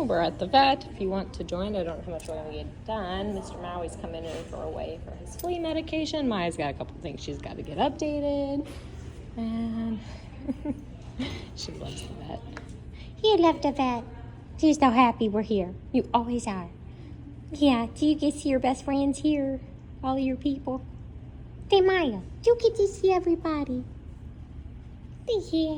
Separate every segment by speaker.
Speaker 1: We're at the vet. If you want to join, I don't know how much we're going to get done. Mr. Maui's coming in for a weigh for his flea medication. Maya's got a couple things she's got to get updated. And she loves the vet.
Speaker 2: You love the vet. She's so happy we're here. You always are. Yeah, do you get to see your best friends here? All your people? Hey, Maya, do you get to see everybody? Yeah.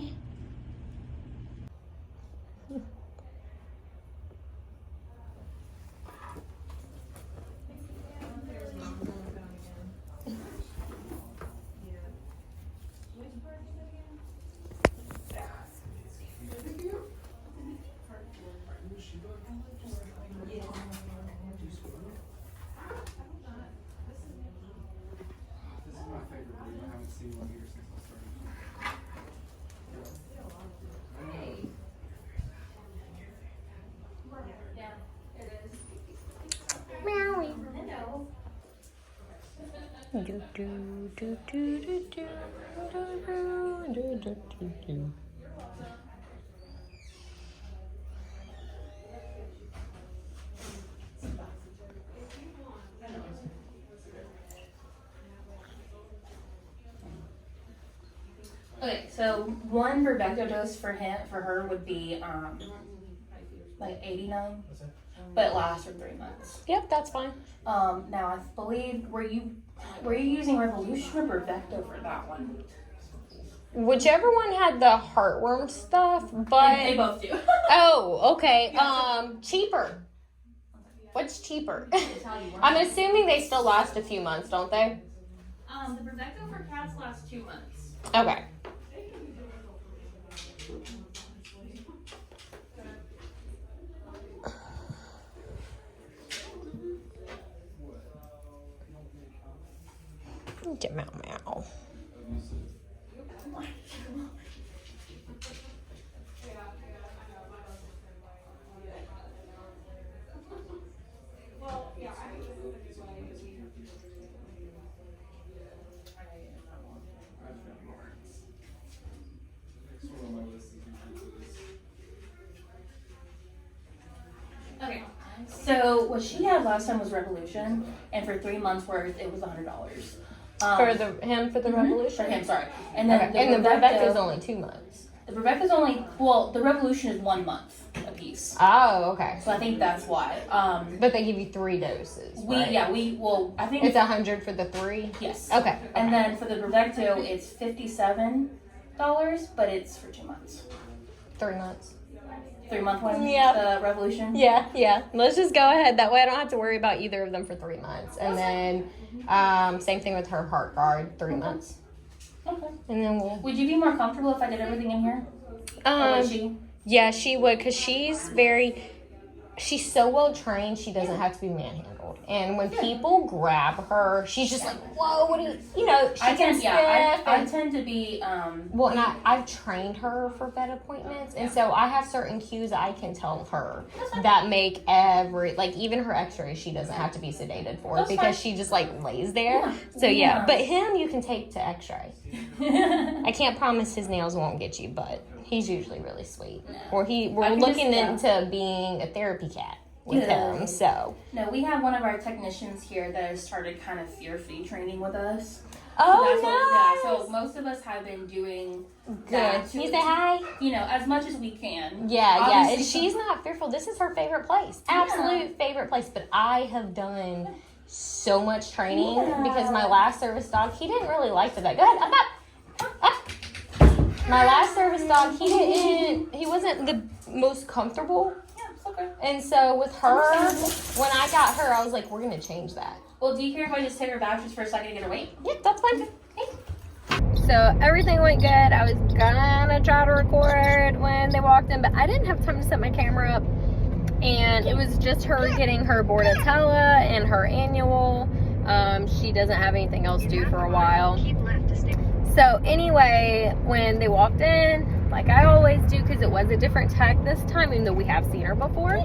Speaker 3: Okay, so one Verbecto dose for her would be like 89, but it lasts for 3 months.
Speaker 1: Yep, that's fine.
Speaker 3: Now I believe were you using Revolution or Verbecto for that one?
Speaker 1: Whichever one had the heartworm stuff, but
Speaker 3: They both do.
Speaker 1: oh, okay. Cheaper. What's cheaper? I'm assuming they still last a few months, don't they?
Speaker 3: The Verbecto for cats lasts 2 months.
Speaker 1: Okay. Meow meow.
Speaker 3: Okay, so what she had last time was Revolution, and for 3 months worth, it was $100.
Speaker 1: For the Revolution?
Speaker 3: For him, sorry. And then
Speaker 1: okay. And the Verbecto is only 2 months.
Speaker 3: The Verbecto is only, the Revolution is 1 month a piece.
Speaker 1: Oh, okay.
Speaker 3: So I think that's why.
Speaker 1: But they give you 3 doses, right?
Speaker 3: I think
Speaker 1: it's 100 for the 3?
Speaker 3: Yes.
Speaker 1: Okay.
Speaker 3: And then for the Verbecto, it's $57, but it's for 2 months.
Speaker 1: 3 months.
Speaker 3: 3 month one?
Speaker 1: Yeah.
Speaker 3: The Revolution?
Speaker 1: Yeah. Let's just go ahead. That way I don't have to worry about either of them for 3 months. And then, same thing with her Heart Guard, 3 months.
Speaker 3: Okay.
Speaker 1: And then
Speaker 3: Would you be more comfortable if I did everything in here? Or would she?
Speaker 1: Yeah, she would, because she's so well trained, she doesn't have to be manhandled. And when people grab her, she's just like, whoa, what are you know, she
Speaker 3: I
Speaker 1: can
Speaker 3: tend to be,
Speaker 1: well, and I've trained her for vet appointments, and so I have certain cues I can tell her that make even her x-rays, she doesn't have to be sedated for because she just, lays there.
Speaker 3: Yeah.
Speaker 1: So, yeah, but him you can take to x-ray. I can't promise his nails won't get you, but he's usually really sweet.
Speaker 3: No.
Speaker 1: We're looking into being a therapy cat with him, so.
Speaker 3: No, we have one of our technicians here that has started kind of fear-free training with us.
Speaker 1: Oh,
Speaker 3: so most of us have been doing
Speaker 1: good.
Speaker 3: that.
Speaker 1: Can you say hi?
Speaker 3: As much as we can.
Speaker 1: Yeah, and she's not fearful. This is her favorite place. Absolute favorite place. But I have done so much training because my last service dog, he didn't really like the vet. Go ahead, up. My last service dog, he wasn't the most comfortable.
Speaker 3: Yeah, it's okay.
Speaker 1: And so with her, when I got her, I was like, we're going to change that.
Speaker 3: Well, do you care if I just take her vouchers for a second to get her weight?
Speaker 1: Yeah, that's fine. Okay. So everything went good. I was gonna try to record when they walked in, but I didn't have time to set my camera up. And it was just her getting her Bordetella and her annual. She doesn't have anything else due for a while. So anyway, when they walked in, like I always do, because it was a different tech this time, even though we have seen her before,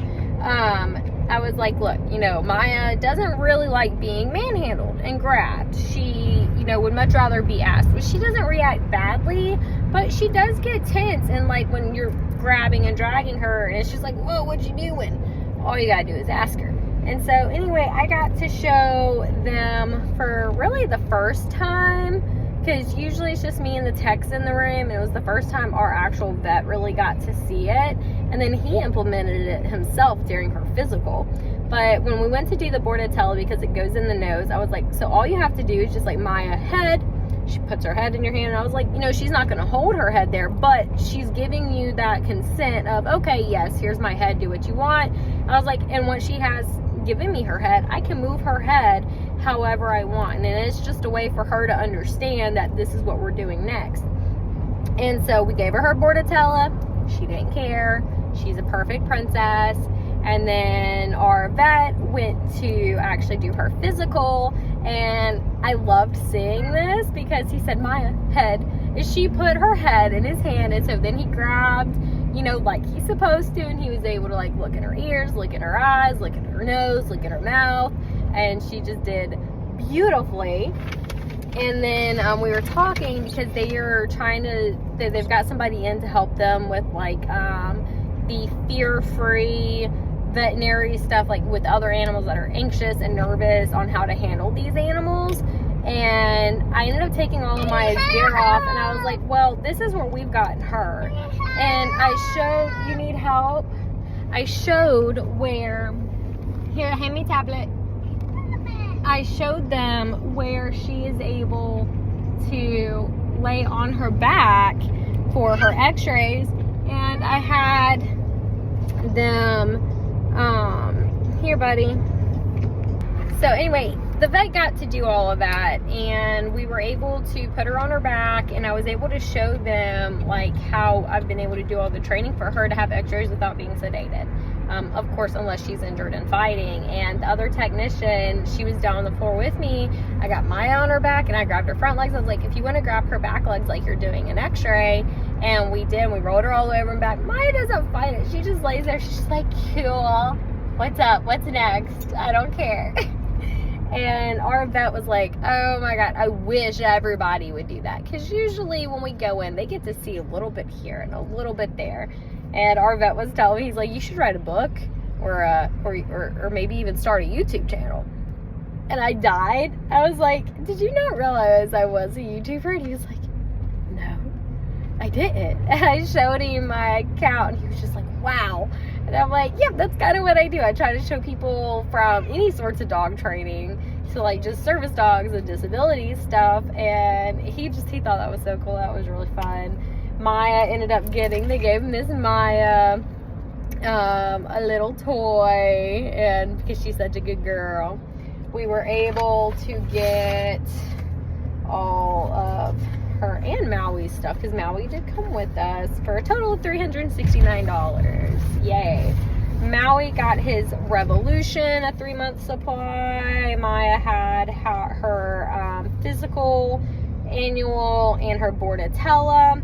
Speaker 1: I was like, look, Maya doesn't really like being manhandled and grabbed. She, would much rather be asked. But she doesn't react badly, but she does get tense. And like when you're grabbing and dragging her, and it's just like, whoa, what you doing? All you gotta do is ask her. And so anyway, I got to show them for really the first time, because usually it's just me and the techs in the room, and it was the first time our actual vet really got to see it. And then he implemented it himself during her physical. But when we went to do the Bordetella, because it goes in the nose, I was like, so all you have to do is just like Maya head. She puts her head in your hand, and I was like, you know, she's not going to hold her head there, but she's giving you that consent of, okay, yes, here's my head, do what you want. I was like, and once she has given me her head, I can move her head however I want. And it's just a way for her to understand that this is what we're doing next. And so we gave her Bordetella. She didn't care. She's a perfect princess. And then our vet went to actually do her physical, and I loved seeing this because he said, Maya, head. And she put her head in his hand, and so then he grabbed, you know, like he's supposed to, and he was able to like look at her ears, look at her eyes, look at her nose, look at her mouth, and she just did beautifully. And then we were talking because they've got somebody in to help them with like the fear-free veterinary stuff, like with other animals that are anxious and nervous on how to handle these animals. And I ended up taking all of my gear off, and I was like, well, this is where we've gotten her. And I showed, you need help? I showed where, here, hand me tablet. I showed them where she is able to lay on her back for her x-rays, and I had them, here buddy. So anyway, the vet got to do all of that, and we were able to put her on her back, and I was able to show them like how I've been able to do all the training for her to have x-rays without being sedated. Of course, unless she's injured in fighting. And the other technician, she was down on the floor with me. I got Maya on her back, and I grabbed her front legs. I was like, if you want to grab her back legs like you're doing an x-ray. And we did. We rolled her all the way over and back. Maya doesn't fight it. She just lays there. She's like, cool. What's up? What's next? I don't care. And our vet was like, oh my God, I wish everybody would do that. Because usually when we go in, they get to see a little bit here and a little bit there. And our vet was telling me, he's like, you should write a book or maybe even start a YouTube channel. And I died. I was like, did you not realize I was a YouTuber? And he was like, no, I didn't. And I showed him my account, and he was just like, wow. And I'm like, yep, that's kind of what I do. I try to show people from any sorts of dog training to like just service dogs and disability stuff. And he thought that was so cool. That was really fun. Maya ended up they gave Miss Maya a little toy, and because she's such a good girl, we were able to get all of her and Maui's stuff, because Maui did come with us, for a total of $369. Yay. Maui got his Revolution, a 3-month supply. Maya had her physical, annual, and her Bordetella.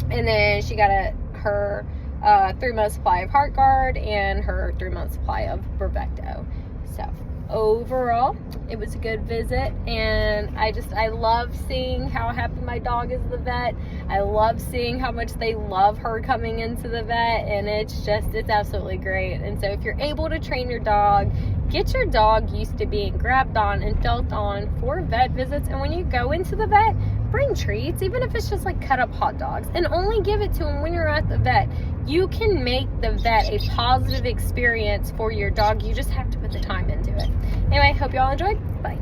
Speaker 1: And then she got her 3-month supply of HeartGuard and her 3-month supply of Bravecto. So overall, it was a good visit, and I love seeing how happy my dog is with the vet. I love seeing how much they love her coming into the vet, and it's absolutely great. And so if you're able to train your dog, get your dog used to being grabbed on and felt on for vet visits. And when you go into the vet, bring treats, even if it's just like cut up hot dogs, and only give it to them when you're at the vet. You can make the vet a positive experience for your dog. You just have to put the time into it. Anyway, hope y'all enjoyed. Bye.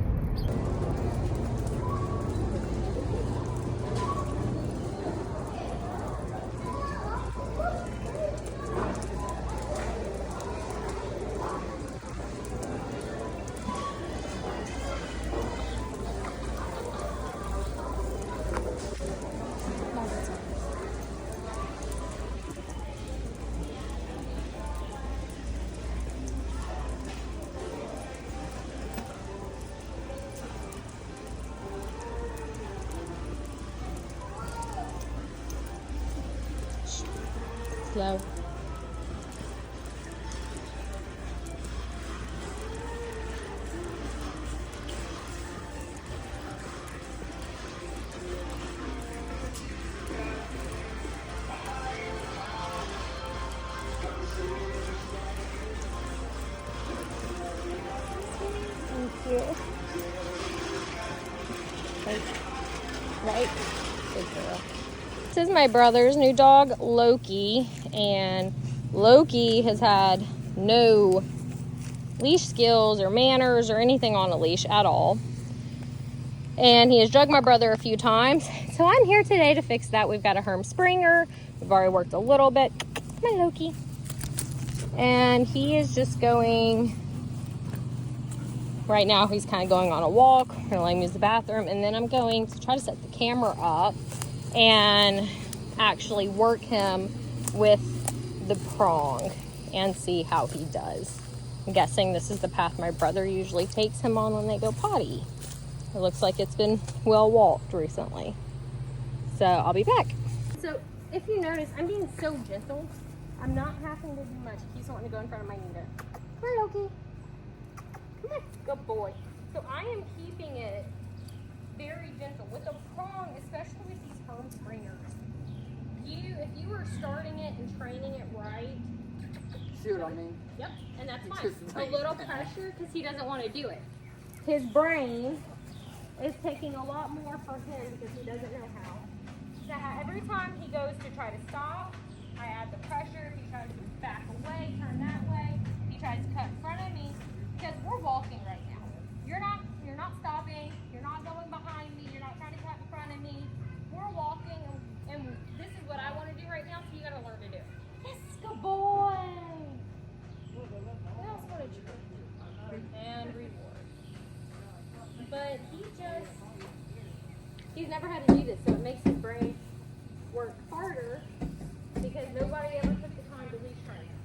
Speaker 1: Slow. you. Right? Good girl. This is my brother's new dog, Loki, and Loki has had no leash skills or manners or anything on a leash at all. And he has drugged my brother a few times. So I'm here today to fix that. We've got a Herm Springer. We've already worked a little bit. My Loki. And he is just going, right now he's kind of going on a walk. We're gonna let him use the bathroom. And then I'm going to try to set the camera up and actually work him with the prong and see how he does. I'm guessing this is the path my brother usually takes him on when they go potty. It looks like it's been well walked recently. So I'll be back. So if you notice, I'm being so gentle. I'm not having to do much. He's wanting to go in front of my Nita. Come here, Loki. Come on, good boy. So I am keeping it very gentle with the prong, especially with these Herm Springers. If you were starting it and training it right.
Speaker 4: See what I mean?
Speaker 1: Yep, and that's fine. A little pressure because he doesn't want to do it. His brain is taking a lot more for him because he doesn't know how. So every time he goes to try to stop, I add the pressure. If he tries to back away, turn that way, he tries to cut in front of me because we're walking right now. You're not stopping. You're not going behind me. You're not trying to cut in front of me. We're walking, and this is what I want to do right now. So you got to learn to do it. Yes, good boy. What else wanted you to do? And reward. But he's never had to do this, so it makes his brain work harder because nobody ever took the time to leash train him.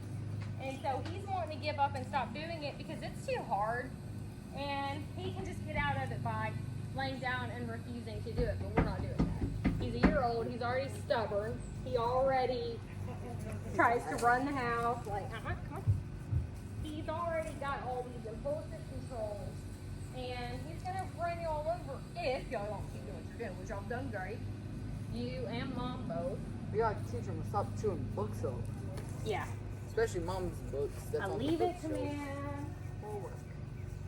Speaker 1: And so he's wanting to give up and stop doing it because it's too hard, and he can just get out of it by laying down and refusing to do it, but we're not doing that. He's a year old, he's already stubborn, he already tries to run the house, like, come on. He's already got all these impulsive controls, and he's gonna run you all over if y'all don't keep doing what you're doing, which y'all done great. You and Mom both.
Speaker 4: We gotta teach them to stop chewing books up.
Speaker 1: Yeah.
Speaker 4: Especially Mom's books.
Speaker 1: I leave it to man.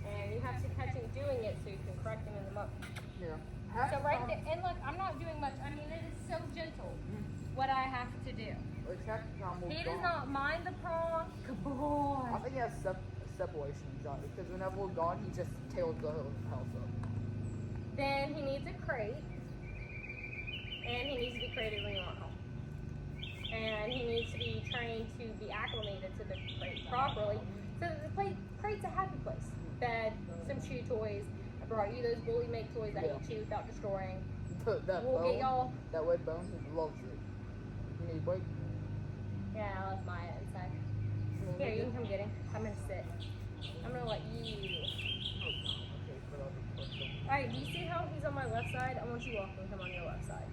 Speaker 1: And you have to catch him doing it so you can correct him in the mug.
Speaker 4: Yeah.
Speaker 1: So right there, and look, I'm not doing much. I mean, it is so gentle what I have to do. He does not mind the prong. Good boy.
Speaker 4: I think he has separation anxiety because whenever we're gone, he just tails the house up.
Speaker 1: Then he needs a crate, and he needs to be crated when you're not home. And he needs to be trained to be acclimated to the crate properly, so that the crate's a happy place. Bed, some chew toys. I brought you those bully make toys that you chew without destroying. Get y'all.
Speaker 4: That wet bone, he loves it. You need weight?
Speaker 1: Yeah, I left Maya inside. Here, you can come get him. I'm gonna sit. I'm gonna let you. Alright, do you see how he's on my left side? I want you walking him on your left side.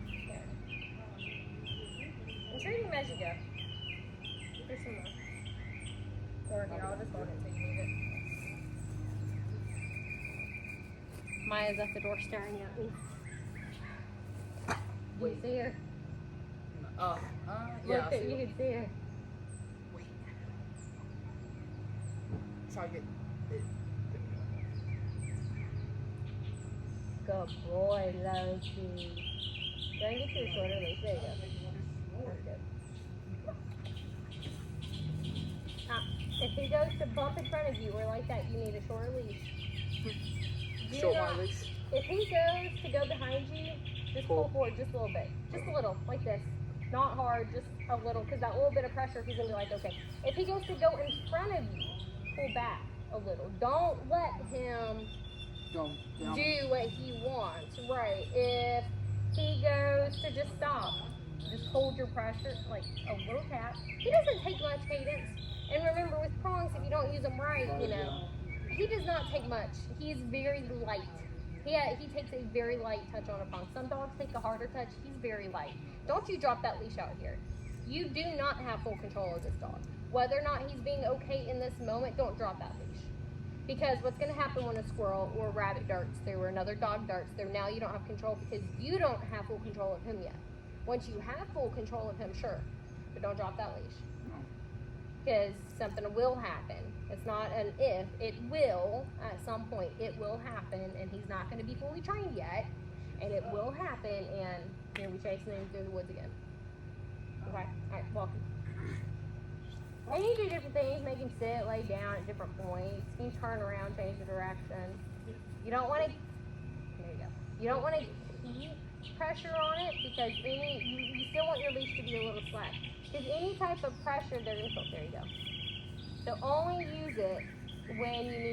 Speaker 1: Here. And treat him as you go. Here's some more. Or here, I'll just hold it until you need it. Maya's at the door staring at me. Do you see her?
Speaker 4: Yeah.
Speaker 1: Look, you can see her.
Speaker 4: Wait. Try to get it.
Speaker 1: Good boy, Loki. Go and get your shorter leash. There you go. That's good. If he goes to bump in front of you or like that, you need a shorter leash.
Speaker 4: Short my leash.
Speaker 1: If he goes to go behind you, just pull forward just a little bit. Just a little, like this. Not hard, just a little, because that little bit of pressure, he's going to be like, okay. If he goes to go in front of you, pull back a little. Don't let him do what he wants, right? If he goes to just stop, just hold your pressure, like a little tap. He doesn't take much cadence. And remember, with prongs, if you don't use them right, you know, he does not take much. He's very light. He takes a very light touch on a prong. Some dogs take a harder touch. He's very light. Don't you drop that leash out here. You do not have full control of this dog. Whether or not he's being okay in this moment, don't drop that leash. Because what's going to happen when a squirrel or a rabbit darts through or another dog darts through, now you don't have control because you don't have full control of him yet. Once you have full control of him, sure. But don't drop that leash. because something will happen. It's not an if, it will at some point. It will happen, and he's not going to be fully trained yet, and it will happen, and you're going to be chasing him through the woods again. Okay? Alright, walk. And you do different things, make him sit, lay down at different points. You turn around, change the direction. You don't want to, there you go. You don't want to keep pressure on it because you still want your leash to be a little slack. Because any type of pressure, they're going to feel, there you go. So only use it when you need